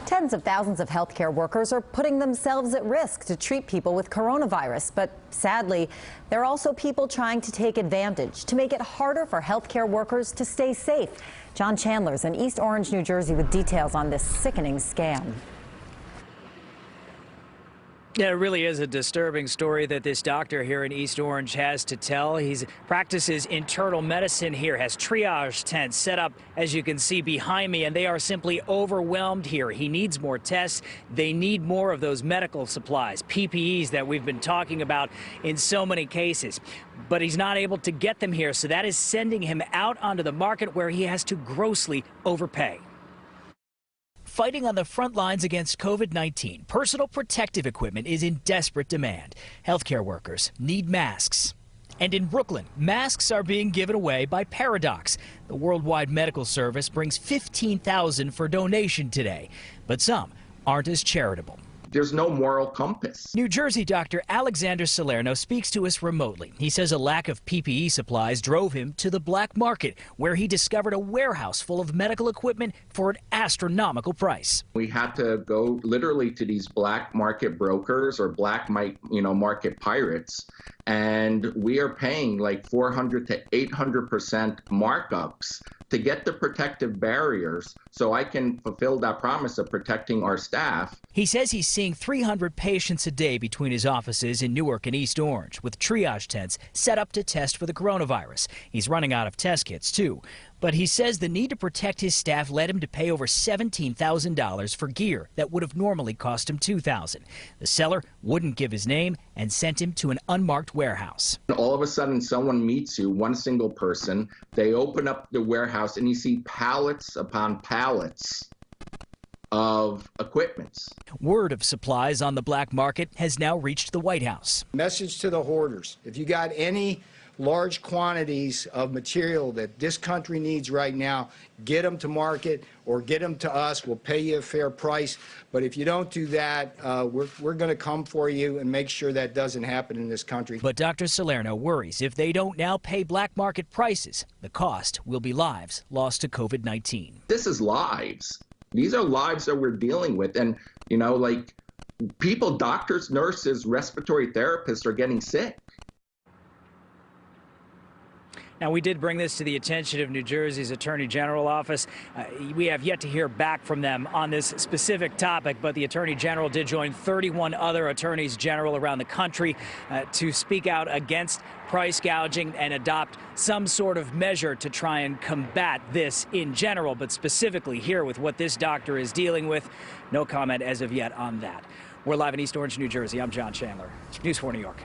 Tens of thousands of healthcare workers are putting themselves at risk to treat people with coronavirus. But sadly, there are also people trying to take advantage to make it harder for healthcare workers to stay safe. John Chandler's in East Orange, New Jersey, with details on this sickening scam. Yeah, it really is a disturbing story that this doctor here in East Orange has to tell. He practices internal medicine here, has triage tents set up, as you can see behind me, and they are simply overwhelmed here. He needs more tests. They need more of those medical supplies, PPEs that we've been talking about in so many cases. But he's not able to get them here, so that is sending him out onto the market where he has to grossly overpay. Fighting on the front lines against COVID-19, personal protective equipment is in desperate demand. Healthcare workers need masks. And in Brooklyn, masks are being given away by Paradox. The worldwide medical service brings $15,000 for donation today, but some aren't as charitable. There's no moral compass. New Jersey doctor Alexander Salerno speaks to us remotely. He says a lack of PPE supplies drove him to the black market, where he discovered a warehouse full of medical equipment for an astronomical price. We had to go literally to these black market brokers or black market pirates, and we are paying like 400 to 800% markups to get the protective barriers so I can fulfill that promise of protecting our staff. He says he's seeing 300 patients a day between his offices in Newark and East Orange, with triage tents set up to test for the coronavirus. He's running out of test kits, too. But he says the need to protect his staff led him to pay over $17,000 for gear that would have normally cost him $2,000. The seller wouldn't give his name and sent him to an unmarked warehouse. All of a sudden, someone meets you, one single person. They open up the warehouse and you see pallets upon pallets of equipment. Word of supplies on the black market has now reached the White House. Message to the hoarders: if you got any large quantities of material that this country needs right now, get them to market or get them to us. We'll pay you a fair price. But if you don't do that, we're going to come for you and make sure that doesn't happen in this country. But Dr. Salerno worries if they don't now pay black market prices, the cost will be lives lost to COVID-19. This is lives. These are lives that we're dealing with. And, people, doctors, nurses, respiratory therapists are getting sick. Now, we did bring this to the attention of New Jersey's Attorney General office. We have yet to hear back from them on this specific topic, but the Attorney General did join 31 other attorneys general around the country to speak out against price gouging and adopt some sort of measure to try and combat this in general. But specifically here with what this doctor is dealing with, no comment as of yet on that. We're live in East Orange, New Jersey. I'm John Chandler, News 4 New York.